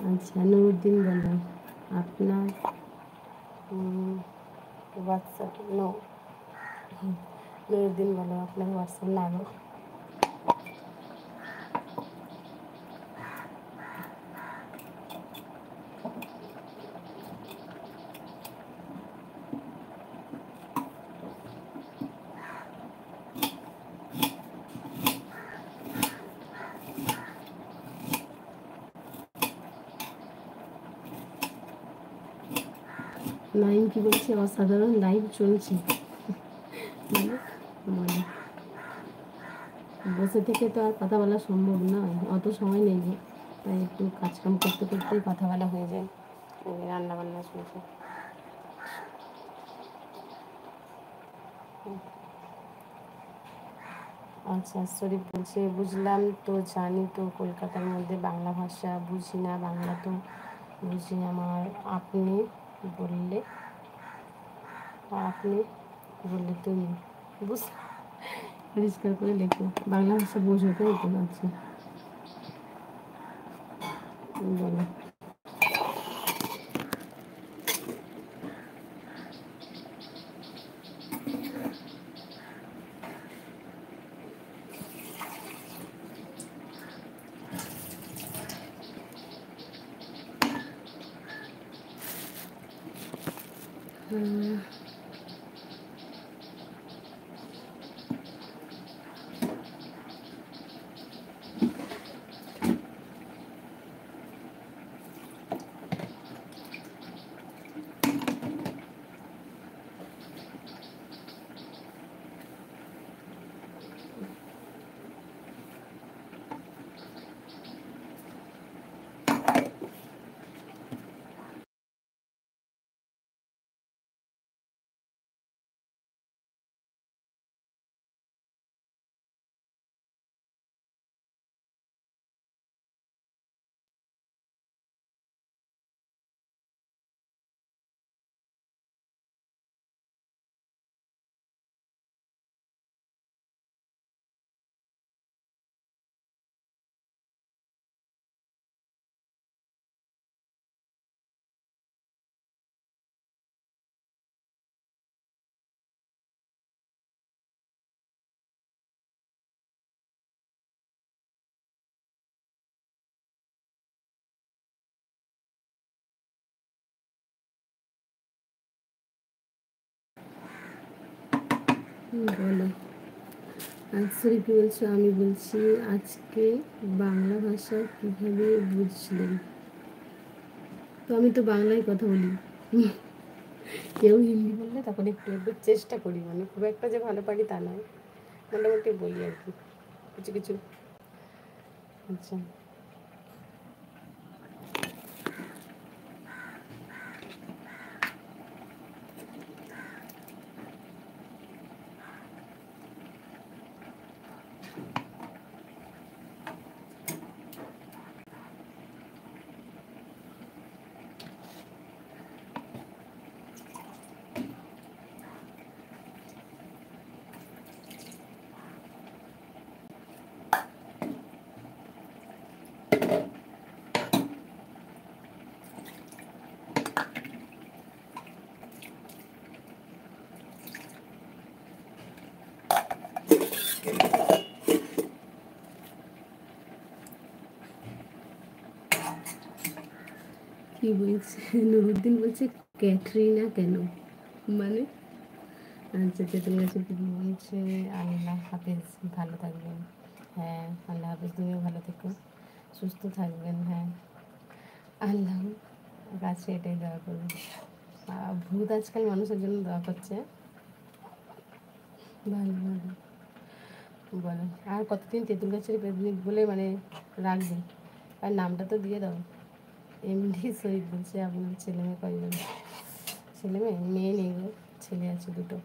আচ্ছা, নুরুদ্দিন বলো আপনার হোয়াটসঅ্যাপ নো। নুরুদ্দিন বলো আপনার হোয়াটসঅ্যাপ না গো। নাইম কি বলছে? অসাধারণ লাইভ চলছে মানে মানে বসে থেকে তো আর কথা বলা সম্ভব নয়, অত সময় নেই গো। তাই একটু কাজকাম করতে করতেই কথা বলা হয়ে যায়। রান্না বান্না চলছে। আচ্ছা, শরীফ বলছে বুঝলাম তো, জানি তো কলকাতার মধ্যে বাংলা ভাষা বুঝি না, বাংলা তো বুঝি আমার। আপনি বললে তুমি বুঝ পরিষ্কার করে লেখো, বাংলা ভাষা বোঝো তাই তো? আচ্ছা বলো। বলো। আজ শরীফ বলছো, আমি বলছি আজকে বাংলা ভাষা কীভাবে বুঝলেন? তো আমি তো বাংলায় কথা বলি। কেউ হিন্দি বললে তখন একটু একটু চেষ্টা করি, মানে খুব একটা যে ভালো পারি তা নয়, মোটামুটি বলি আর কি কিছু কিছু। আচ্ছা, কি বলছে? নুরুদ্দিন বলছে ক্যাটরিনা কেন, মানে? আচ্ছা, তেঁতুল গাছের দিদি বলছে আল্লাহ হাফেজ, ভালো থাকবেন। হ্যাঁ, আল্লাহ হাফেজ, তুমিও ভালো থেকো, সুস্থ থাকবেন। হ্যাঁ, আল্লাহ কাছে এটাই দোয়া করবেন। ভূত আজকাল মানুষের জন্য দোয়া করছে। ভালো ভালো বলো। আর কতদিন তেঁতুল গাছের বলে মানে রাখবে? আর নামটা তো দিয়ে দাও। এমডি শহীদ বলছে আপনার ছেলে মেয়ে কয়জন? ছেলে মেয়ে নেই গো, ছেলে আছে দুটো।